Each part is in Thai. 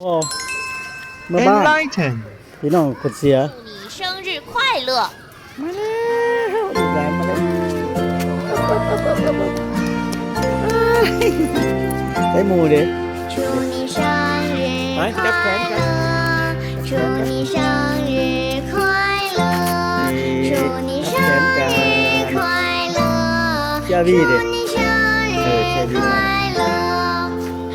โอ้เมื่อบ้าน Enlighten พี่น้องคนเสีย祝你生日快乐！มาแล้วลูกหลานมาแล้วได้หมูเด้祝你生日来快จับแขนกัน 乐！祝你生日快乐！祝你生日快乐！ เจ้าวี่เด้ 祝你生日快乐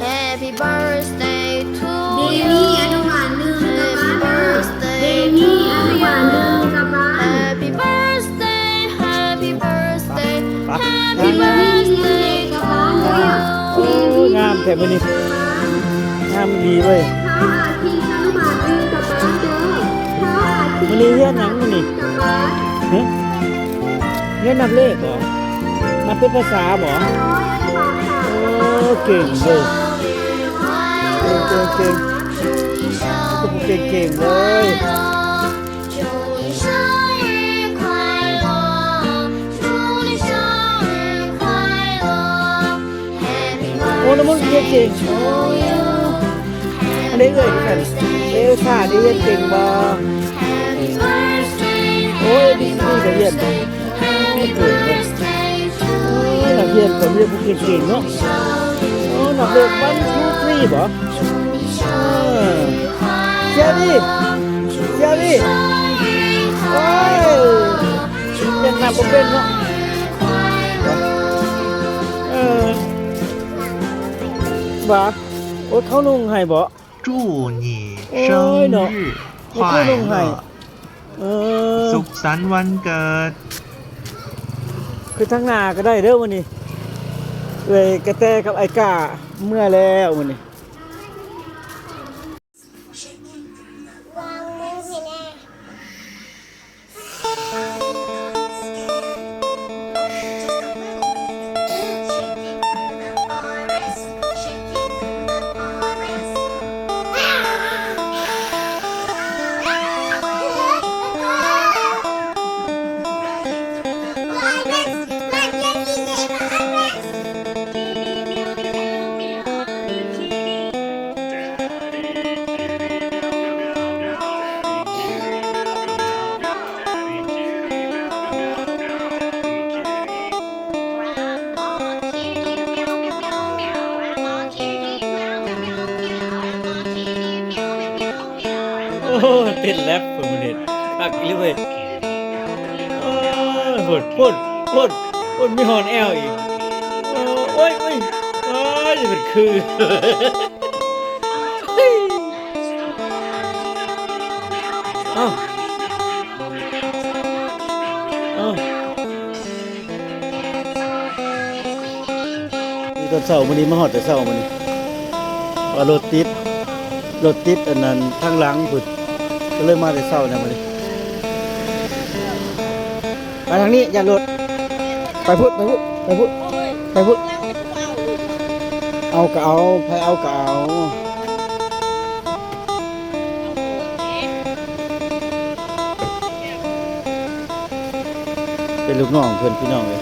！Happy birthday to เด you มี่อนุบาลหนึ่งกับบ้านเด้อเดมี่อนุบาลหนึ่งกับบ้าน Happy birthday Happy birthday ไป Happy งาม birthday กับบ้านเลยอ่ะ โอ้งามแท้มื้อนี้งามดีเว้ย เขาอาทิตย์อนุบาลหนึ่งกับบ้านเด้อเขาอาทิตย์ มื้อนี้เฮียนหยังมื้อนี้ กับบ้าน ฮะเฮียนนับเลขเหรอนับเป็นภาษาบ่ ร้อยอนุบาลสาม โอ้เก่งเว้ยเก่งเก่งเก่งเลย 祝你生日快乐，祝你生日快乐，Happy โอ้น้ำมันเก่งเก่ง birthday to you， อันนี้เอ่ยกันเอลซ่าได้เรียนเก่งบ่ Happy birthday โอ้ยดีนี่ก็เรียน Happy birthday to โอ้ยนักเรียนผมเรียนผู้เก่งๆเนาะโอ้นักเรียน1 2 3บ่ 你生日快เจ้าดิเจ้าดิโอ้ยเรียนนับบ่เป็นเนาะบ่โอ้เขานุ่งให้บ่ 祝你生日快乐เออ สุขสันต์วันเกิด คือทั้งหน้าก็ได้เด้อมื้อนี้เลยกระแตกับไอ้ก้าเมื่อแล้วมื้อนี้ โอ้เต้นแรปผมเห็นคักอีเลยเว้ยพุ่นมีฮอนแอลอีกโอ้ยจะเป็นคือเอ้านี่ตอนเช้าวันนี้มาฮอดแต่เช้าวันนี้ว่ารถติดอันนั้นทางหลังพุ่นก็เลยมาแต่เช้าเนี่ยมาดิไปทางนี้อย่ารถไปพุทธเอาก็เอาใครเอาก็เอาเป็นลูกน้องเพื่อนพี่น้องเลย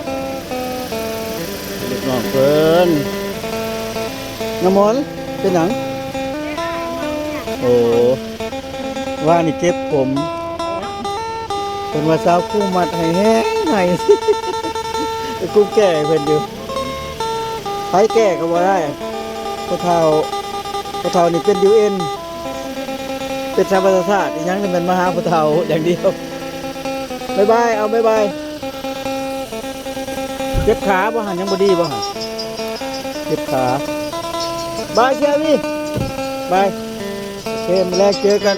เป็นลูกน้องเพื่อนน้ำมนต์เป็นหนังโอ้ว่านี่เก็บผมเป็นว่าสาวคู่มัดให้แห้งให้ กูแก่เพิ่นอยู่ใครแก่ก็บ่ได้พ่อเฒ่านี่เป็น UN เป็นชาวประชาชาติอีหยังนี่มันมาหาพ่อเฒ่าอย่างเดียวบ๊ายบายเอาบ๊ายบายเจ็บขาบ่หันยังบ่ดีบ่หันเจ็บขาบายเชียร์พี่บายโอเคมาแลกเจอกัน